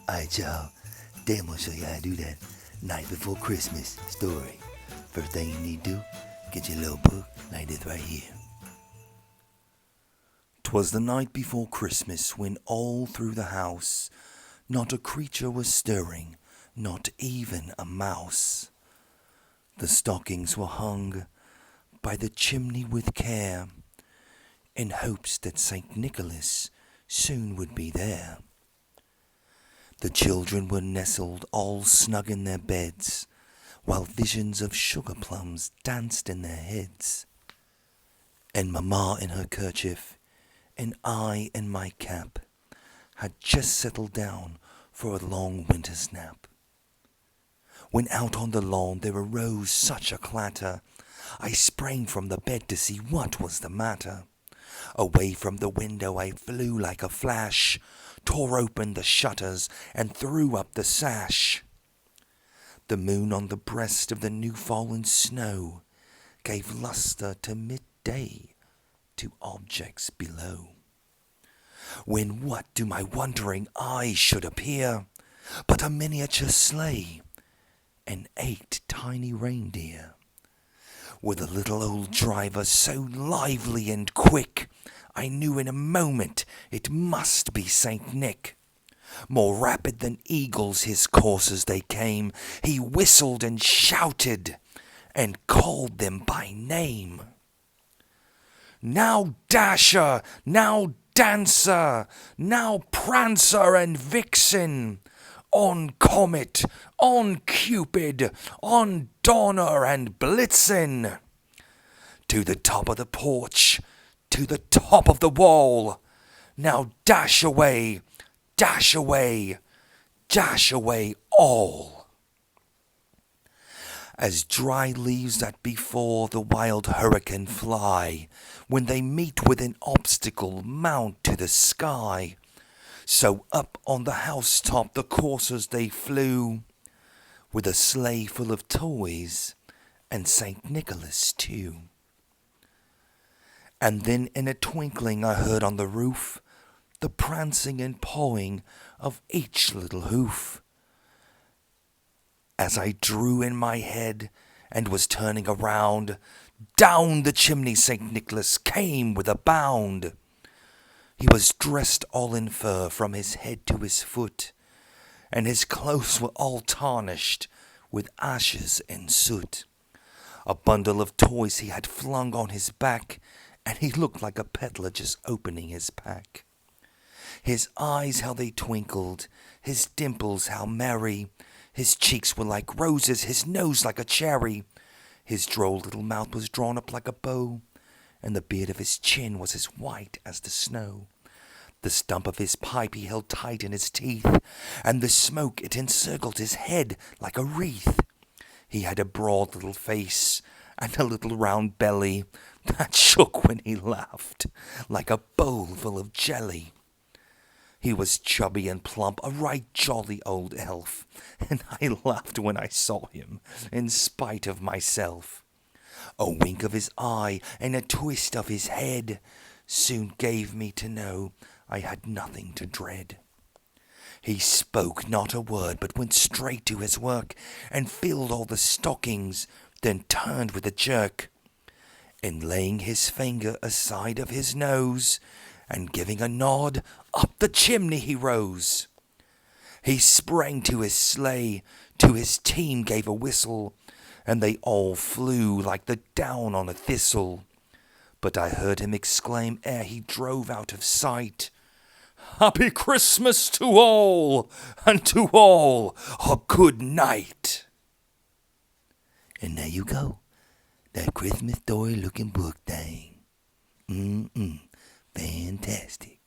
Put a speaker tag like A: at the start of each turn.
A: Alright, y'all. Today I'm gonna show you how to do that night before Christmas story. First thing you need to do, get your little book like this right here. 'Twas the night before Christmas when all through the house not a creature was stirring, not even a mouse. The stockings were hung by the chimney with care, in hopes that St. Nicholas soon would be there. The children were nestled all snug in their beds, while visions of sugar plums danced in their heads. And Mamma in her kerchief, and I in my cap, had just settled down for a long winter's nap. When out on the lawn there arose such a clatter, I sprang from the bed to see what was the matter. Away from the window I flew like a flash, tore open the shutters and threw up the sash. The moon on the breast of the new-fallen snow gave lustre to midday to objects below. When what to my wondering eyes should appear but a miniature sleigh and 8 tiny reindeer, with a little old driver so lively and quick, I knew in a moment it must be Saint Nick. More rapid than eagles his coursers they came. He whistled and shouted and called them by name. Now Dasher, now Dancer, now Prancer and Vixen, on Comet, on Cupid, on Donner and Blitzen. To the top of the porch, to the top of the wall. Now dash away, dash away, dash away all. As dry leaves that before the wild hurricane fly, when they meet with an obstacle mount to the sky, so up on the housetop the coursers they flew, with a sleigh full of toys and St. Nicholas too. And then in a twinkling I heard on the roof the prancing and pawing of each little hoof. As I drew in my head and was turning around, down the chimney St. Nicholas came with a bound. He was dressed all in fur from his head to his foot, and his clothes were all tarnished with ashes and soot. A bundle of toys he had flung on his back, and he looked like a peddler just opening his pack. His eyes how they twinkled, his dimples how merry, his cheeks were like roses, his nose like a cherry. His droll little mouth was drawn up like a bow, and the beard of his chin was as white as the snow. The stump of his pipe he held tight in his teeth, and the smoke it encircled his head like a wreath. He had a broad little face, and a little round belly that shook when he laughed, like a bowl full of jelly. He was chubby and plump, a right jolly old elf, and I laughed when I saw him, in spite of myself. A wink of his eye and a twist of his head soon gave me to know I had nothing to dread. He spoke not a word, but went straight to his work, and filled all the stockings, then turned with a jerk, and laying his finger aside of his nose, and giving a nod, up the chimney he rose. He sprang to his sleigh, to his team gave a whistle, and they all flew like the down on a thistle. But I heard him exclaim ere he drove out of sight, "Happy Christmas to all, and to all a good night." And there you go, that Christmas story looking book thing. Fantastic.